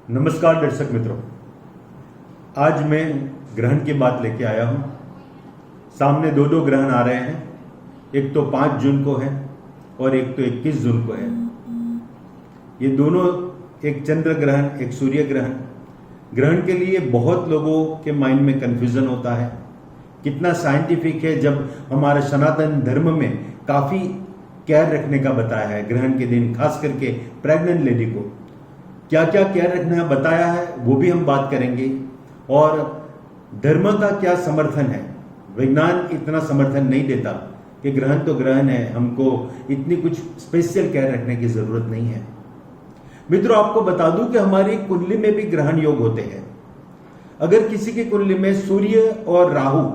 नमस्कार दर्शक मित्रों, आज मैं ग्रहण की बात लेके आया हूँ। सामने दो ग्रहण आ रहे हैं, एक तो 5 जून को है और एक तो 21 जून को है। ये दोनों, एक चंद्र ग्रहण एक सूर्य ग्रहण। ग्रहण के लिए बहुत लोगों के माइंड में कंफ्यूजन होता है, कितना साइंटिफिक है। जब हमारे सनातन धर्म में काफ़ी केयर रखने का बताया है ग्रहण के दिन, खास करके प्रेग्नेंट लेडी को क्या क्या केयर रखना बताया है, वो भी हम बात करेंगे। और धर्म का क्या समर्थन है। विज्ञान इतना समर्थन नहीं देता कि ग्रहण तो ग्रहण है, हमको इतनी कुछ स्पेशल केयर रखने की जरूरत नहीं है। मित्रों, आपको बता दूं कि हमारी कुंडली में भी ग्रहण योग होते हैं। अगर किसी की कुंडली में सूर्य और राहु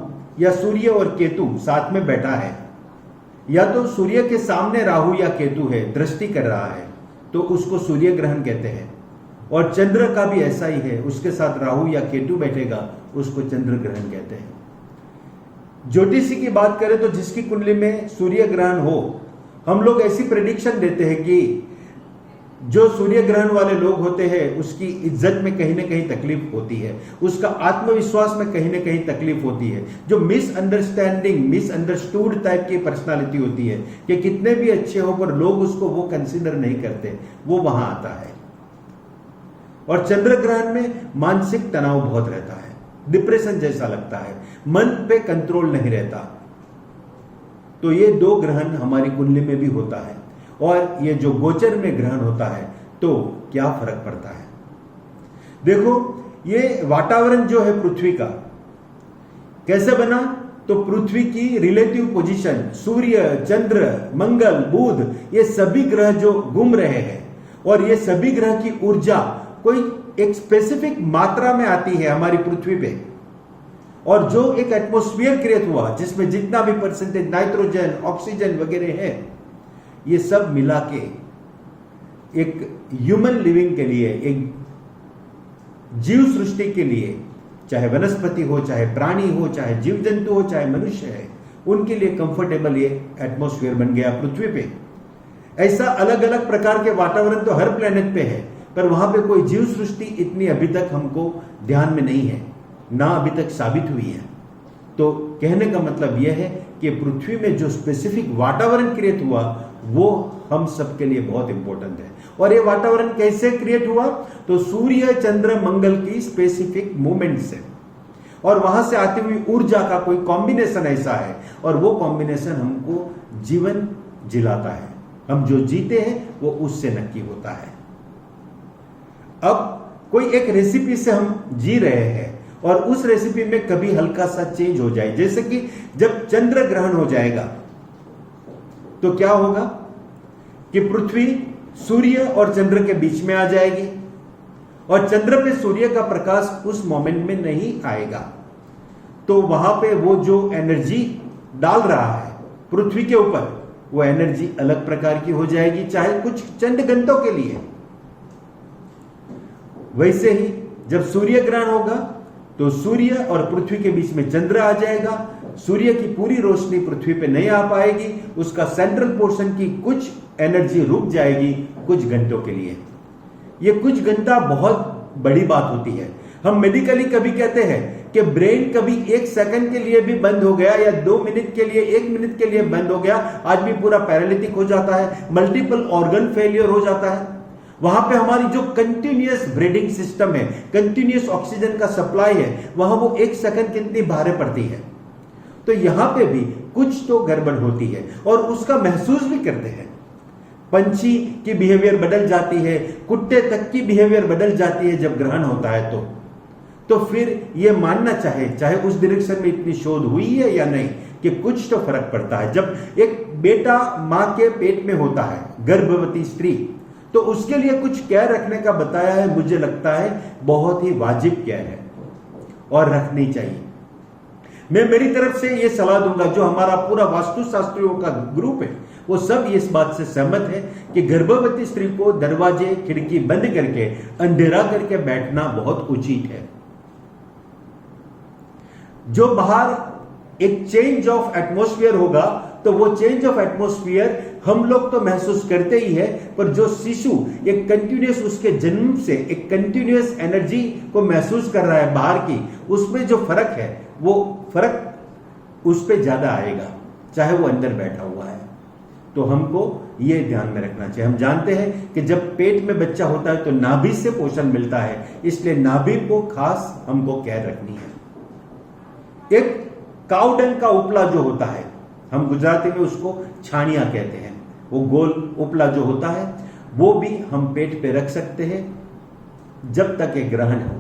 या सूर्य और केतु साथ में बैठा है, या तो सूर्य के सामने राहु या केतु है, दृष्टि कर रहा है, तो उसको सूर्य ग्रहण कहते हैं। और चंद्र का भी ऐसा ही है, उसके साथ राहु या केतु बैठेगा, उसको चंद्र ग्रहण कहते हैं। ज्योतिषी की बात करें तो जिसकी कुंडली में सूर्य ग्रहण हो, हम लोग ऐसी प्रेडिक्शन देते हैं कि जो सूर्य ग्रहण वाले लोग होते हैं उसकी इज्जत में कहीं ना कहीं तकलीफ होती है, उसका आत्मविश्वास में कहीं ना कहीं तकलीफ होती है। जो मिसअंडरस्टैंडिंग, मिसअंडरस्टूड टाइप की पर्सनालिटी होती है कि कितने भी अच्छे हो पर लोग उसको वो कंसीडर नहीं करते, वो वहां आता है। और चंद्र ग्रहण में मानसिक तनाव बहुत रहता है, डिप्रेशन जैसा लगता है, मन पे कंट्रोल नहीं रहता। तो ये 2 ग्रहण हमारी कुंडली में भी होता है। और ये जो गोचर में ग्रहण होता है तो क्या फर्क पड़ता है। देखो, ये वातावरण जो है पृथ्वी का कैसे बना, तो पृथ्वी की रिलेटिव पोजीशन, सूर्य, चंद्र, मंगल, बुध, ये सभी ग्रह जो घूम रहे हैं और ये सभी ग्रह की ऊर्जा कोई एक स्पेसिफिक मात्रा में आती है हमारी पृथ्वी पे। और जो एक एटमॉस्फेयर क्रिएट हुआ जिसमें जितना भी परसेंटेज नाइट्रोजन, ऑक्सीजन वगैरह है, ये सब मिला के एक ह्यूमन लिविंग के लिए, एक जीव सृष्टि के लिए, चाहे वनस्पति हो, चाहे प्राणी हो, चाहे जीव जंतु हो, चाहे मनुष्य है, उनके लिए कंफर्टेबल ये एटमॉस्फेयर बन गया पृथ्वी पे। ऐसा अलग अलग प्रकार के वातावरण तो हर प्लेनेट पे है, पर वहां पे कोई जीव सृष्टि इतनी अभी तक हमको ध्यान में नहीं है, ना अभी तक साबित हुई है। तो कहने का मतलब यह है कि पृथ्वी में जो स्पेसिफिक वातावरण क्रिएट हुआ वो हम सबके लिए बहुत इंपॉर्टेंट है। और ये वातावरण कैसे क्रिएट हुआ, तो सूर्य, चंद्र, मंगल की स्पेसिफिक मूवमेंट से, और वहां से आती हुई ऊर्जा का कोई कॉम्बिनेशन ऐसा है, और वो कॉम्बिनेशन हमको जीवन जिलाता है। हम जो जीते हैं वो उससे नक्की होता है। अब कोई एक रेसिपी से हम जी रहे हैं और उस रेसिपी में कभी हल्का सा चेंज हो जाए, जैसे कि जब चंद्र ग्रहण हो जाएगा तो क्या होगा कि पृथ्वी सूर्य और चंद्र के बीच में आ जाएगी और चंद्र पे सूर्य का प्रकाश उस मोमेंट में नहीं आएगा। तो वहां पे वो जो एनर्जी डाल रहा है पृथ्वी के ऊपर, वो एनर्जी अलग प्रकार की हो जाएगी, चाहे कुछ चंद घंटों के लिए। वैसे ही जब सूर्य ग्रहण होगा तो सूर्य और पृथ्वी के बीच में चंद्र आ जाएगा। सूर्य की पूरी रोशनी पृथ्वी पे नहीं आ पाएगी, उसका सेंट्रल पोर्शन की कुछ एनर्जी रुक जाएगी कुछ घंटों के लिए। ये कुछ घंटा बहुत बड़ी बात होती है। हम मेडिकली कभी कहते हैं कि ब्रेन कभी 1 सेकंड के लिए भी बंद हो गया या 2 मिनट के लिए, 1 मिनट के लिए बंद हो गया, आदमी पूरा पैरालिटिक हो जाता है, मल्टीपल ऑर्गन फेलियर हो जाता है। वहां पे हमारी जो कंटिन्यूअस ब्रीडिंग सिस्टम है, कंटिन्यूअस ऑक्सीजन का सप्लाई है, वहां वो 1 सेकंड कितनी भारे पड़ती है। तो यहां पे भी कुछ तो गड़बड़ होती है और उसका महसूस भी करते हैं। पंछी की बिहेवियर बदल जाती है, कुत्ते तक की बिहेवियर बदल जाती है जब ग्रहण होता है। तो फिर ये मानना चाहे उस डायरेक्शन में इतनी शोध हुई है या नहीं, कि कुछ तो फर्क पड़ता है। जब एक बेटा मां के पेट में होता है, गर्भवती स्त्री, तो उसके लिए कुछ केयर रखने का बताया है, मुझे लगता है बहुत ही वाजिब केयर है और रखनी चाहिए। मैं मेरी तरफ से ये सलाह दूंगा, जो हमारा पूरा वास्तु शास्त्रियों का ग्रुप है वो सब इस बात से सहमत है कि गर्भवती स्त्री को दरवाजे खिड़की बंद करके अंधेरा करके बैठना बहुत उचित है। जो बाहर एक चेंज ऑफ एटमॉस्फेयर होगा तो वो चेंज ऑफ एटमॉस्फेयर हम लोग तो महसूस करते ही है, पर जो शिशु एक कंटिन्यूस उसके जन्म से एक कंटिन्यूस एनर्जी को महसूस कर रहा है बाहर की, उसमें जो फर्क है वो फर्क उस पर ज्यादा आएगा, चाहे वो अंदर बैठा हुआ है। तो हमको ये ध्यान में रखना चाहिए। हम जानते हैं कि जब पेट में बच्चा होता है तो नाभि से पोषण मिलता है, इसलिए नाभि को खास हमको केयर रखनी है। एक काउडंग का उपला जो होता है, हम गुजराती में उसको छानिया कहते हैं, वो गोल उपला जो होता है वो भी हम पेट पे रख सकते हैं जब तक ये ग्रहण हो।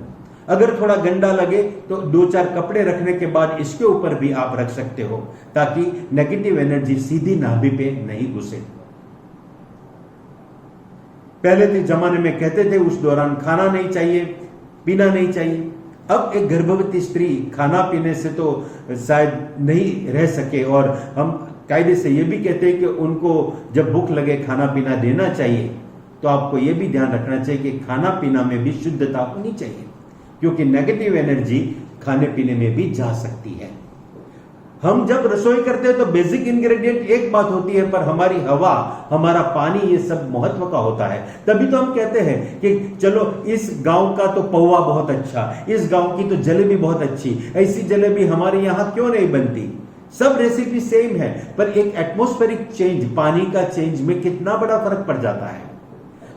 अगर थोड़ा गंदा लगे तो 2-4 कपड़े रखने के बाद इसके ऊपर भी आप रख सकते हो, ताकि नेगेटिव एनर्जी सीधी नाभि पे नहीं घुसे। पहले के जमाने में कहते थे उस दौरान खाना नहीं चाहिए, पीना नहीं चाहिए। अब एक गर्भवती स्त्री खाना पीने से तो शायद नहीं रह सके, और हम कायदे से ये भी कहते हैं कि उनको जब भूख लगे खाना पीना देना चाहिए। तो आपको ये भी ध्यान रखना चाहिए कि खाना पीना में भी शुद्धता होनी चाहिए, क्योंकि नेगेटिव एनर्जी खाने पीने में भी जा सकती है। हम जब रसोई करते हैं तो बेसिक इंग्रेडिएंट एक बात होती है, पर हमारी हवा, हमारा पानी, ये सब महत्व का होता है। तभी तो हम कहते हैं कि चलो इस गांव का तो पौवा बहुत अच्छा, इस गांव की तो जलेबी बहुत अच्छी, ऐसी जलेबी हमारे यहां क्यों नहीं बनती। सब रेसिपी सेम है, पर एक एटमॉस्फेरिक चेंज, पानी का चेंज में कितना बड़ा फर्क पड़ जाता है।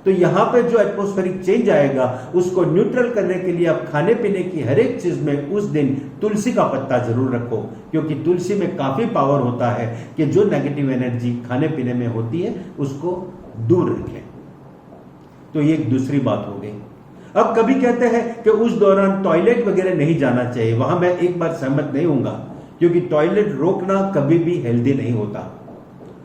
तो यहां पे जो एटमॉस्फेरिक चेंज आएगा उसको न्यूट्रल करने के लिए आप खाने पीने की हर एक चीज में उस दिन तुलसी का पत्ता जरूर रखो, क्योंकि तुलसी में काफी पावर होता है कि जो नेगेटिव एनर्जी खाने पीने में होती है उसको दूर रखें। तो ये एक दूसरी बात हो गई। अब कभी कहते हैं कि उस दौरान टॉयलेट वगैरह नहीं जाना चाहिए, वहां मैं एक बार सहमत नहीं होऊंगा, क्योंकि टॉयलेट रोकना कभी भी हेल्दी नहीं होता।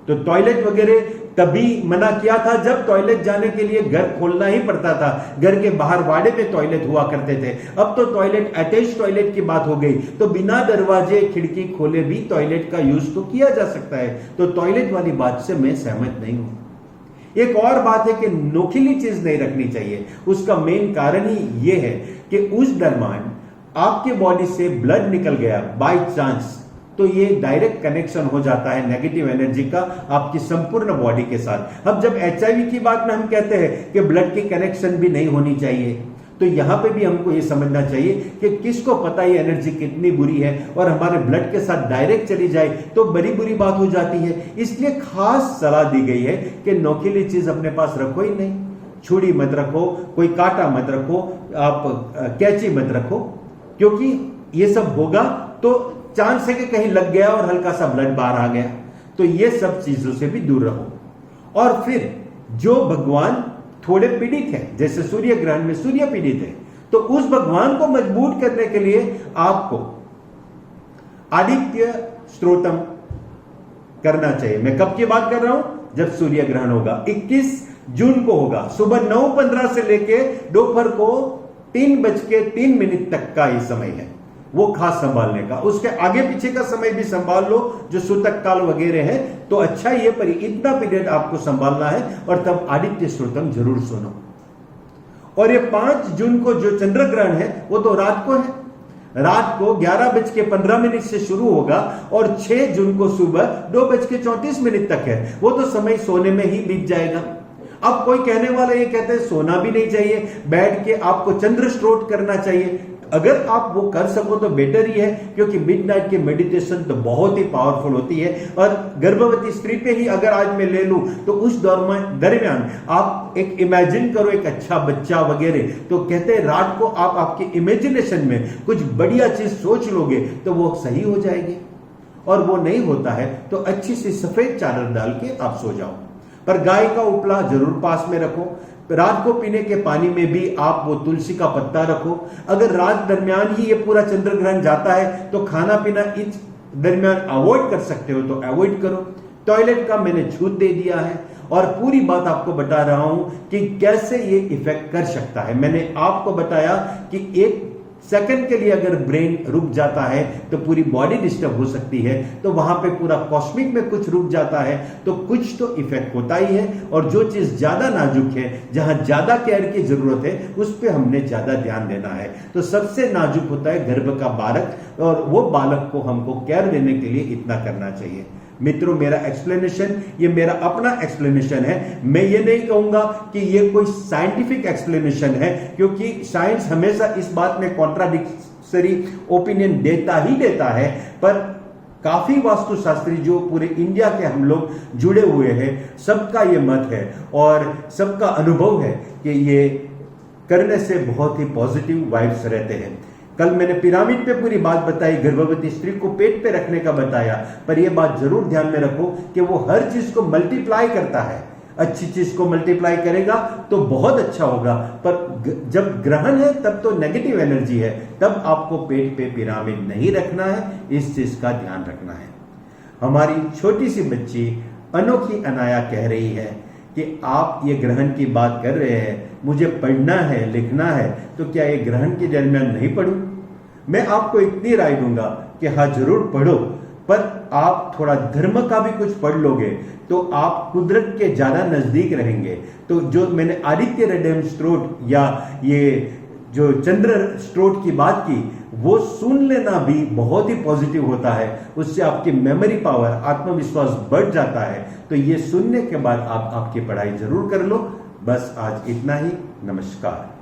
तो टॉयलेट वगैरह तभी मना किया था जब टॉयलेट जाने के लिए घर खोलना ही पड़ता था, घर के बाहर वाड़े में टॉयलेट हुआ करते थे। अब तो टॉयलेट अटैच टॉयलेट की बात हो गई, तो बिना दरवाजे खिड़की खोले भी टॉयलेट का यूज तो किया जा सकता है। तो टॉयलेट वाली बात से मैं सहमत नहीं हूं। एक और बात है कि नोखिली चीज नहीं रखनी चाहिए। उसका मेन कारण ही यह है कि उस दरमियान आपके बॉडी से ब्लड निकल गया बाय चांस, तो ये डायरेक्ट कनेक्शन हो जाता है नेगेटिव एनर्जी का आपकी संपूर्ण बॉडी के साथ। अब जब HIV की बात में हम कहते हैं कि ब्लड की कनेक्शन भी नहीं होनी चाहिए, तो यहां पे भी हमको ये समझना चाहिए कि किसको पता ये एनर्जी कितनी बुरी है, और हमारे ब्लड के साथ डायरेक्ट चली जाए तो बड़ी बुरी बात हो जाती है। इसलिए खास सलाह दी गई है कि नोकीली चीज अपने पास रखो ही नहीं। छुरी मत रखो, कोई कांटा मत रखो, आप कैंची मत रखो, क्योंकि ये सब होगा तो चांस है कि कहीं लग गया और हल्का सा ब्लड बाहर आ गया। तो ये सब चीजों से भी दूर रहो। और फिर जो भगवान थोड़े पीड़ित है, जैसे सूर्य ग्रहण में सूर्य पीड़ित है, तो उस भगवान को मजबूत करने के लिए आपको आदित्य स्तोत्रम करना चाहिए। मैं कब की बात कर रहा हूं? जब सूर्य ग्रहण होगा, 21 जून को होगा। सुबह 9:15 से लेके दोपहर को 3:03 तक का ये समय है, वो खास संभालने का। उसके आगे पीछे का समय भी संभाल लो, जो सूतक काल वगैरह है तो अच्छा ही है, पर इतना पीरियड आपको संभालना है। और तब आदित्य स्तोत्रम जरूर सुनो। और ये 5 जून को जो चंद्र ग्रहण है वो तो रात को है। रात को 11:15 से शुरू होगा और 6 जून को सुबह 2:34 तक है। वो तो समय सोने में ही बीत जाएगा। अब कोई कहने वाला ये कहते हैं सोना भी नहीं चाहिए, बैठ के आपको चंद्र स्तोत्र करना चाहिए। अगर आप वो कर सको तो बेटर ही है, क्योंकि मिडनाइट की मेडिटेशन तो बहुत ही पावरफुल होती है। और गर्भवती स्त्री पे ही अगर आज मैं ले लूं तो उस दरमियान आप एक इमेजिन करो एक अच्छा बच्चा वगैरह, तो कहते हैं रात को आप आपके इमेजिनेशन में कुछ बढ़िया चीज सोच लोगे तो वो सही हो जाएगी। और वो नहीं होता है तो अच्छी सी सफेद चादर डाल के आप सो जाओ। पर गाय का उपला जरूर पास में रखो। रात को पीने के पानी में भी आप वो तुलसी का पत्ता रखो। अगर रात दरमियान ही ये पूरा चंद्र ग्रहण जाता है तो खाना पीना इस दरमियान अवॉइड कर सकते हो तो अवॉइड करो। टॉयलेट का मैंने छूट दे दिया है और पूरी बात आपको बता रहा हूं कि कैसे ये इफेक्ट कर सकता है। मैंने आपको बताया कि 1 सेकंड के लिए अगर ब्रेन रुक जाता है तो पूरी बॉडी डिस्टर्ब हो सकती है। तो वहां पे पूरा कॉस्मिक में कुछ रुक जाता है तो कुछ तो इफेक्ट होता ही है। और जो चीज ज्यादा नाजुक है, जहां ज्यादा केयर की जरूरत है, उस पर हमने ज्यादा ध्यान देना है। तो सबसे नाजुक होता है गर्भ का बालक, और वो बालक को हमको केयर देने के लिए इतना करना चाहिए। मित्रों, मेरा एक्सप्लेनेशन ये मेरा अपना एक्सप्लेनेशन है। मैं ये नहीं कहूंगा कि ये कोई साइंटिफिक एक्सप्लेनेशन है, क्योंकि साइंस हमेशा इस बात में कॉन्ट्राडिक्टरी ओपिनियन देता ही देता है। पर काफी वास्तुशास्त्री जो पूरे इंडिया के हम लोग जुड़े हुए हैं, सबका ये मत है और सबका अनुभव है कि ये करने से बहुत ही पॉजिटिव वाइब्स रहते हैं। कल मैंने पिरामिड पे पूरी बात बताई, गर्भवती स्त्री को पेट पे रखने का बताया, पर यह बात जरूर ध्यान में रखो कि वो हर चीज को मल्टीप्लाई करता है। अच्छी चीज को मल्टीप्लाई करेगा तो बहुत अच्छा होगा, पर जब ग्रहण है तब तो नेगेटिव एनर्जी है, तब आपको पेट पे पिरामिड नहीं रखना है। इस चीज का ध्यान रखना है। हमारी छोटी सी बच्ची अनोखी अनाया कह रही है कि आप ये ग्रहण की बात कर रहे हैं, मुझे पढ़ना है, लिखना है, तो क्या ये ग्रहण के दरमियान नहीं पढ़ूं? मैं आपको इतनी राय दूंगा कि हाँ जरूर पढ़ो, पर आप थोड़ा धर्म का भी कुछ पढ़ लोगे तो आप कुदरत के ज्यादा नजदीक रहेंगे। तो जो मैंने आदित्य हृदय स्त्रोत या ये जो चंद्र स्त्रोत की बात की, वो सुन लेना भी बहुत ही पॉजिटिव होता है। उससे आपकी मेमोरी पावर, आत्मविश्वास बढ़ जाता है। तो ये सुनने के बाद आप आपकी पढ़ाई जरूर कर लो। बस आज इतना ही। नमस्कार।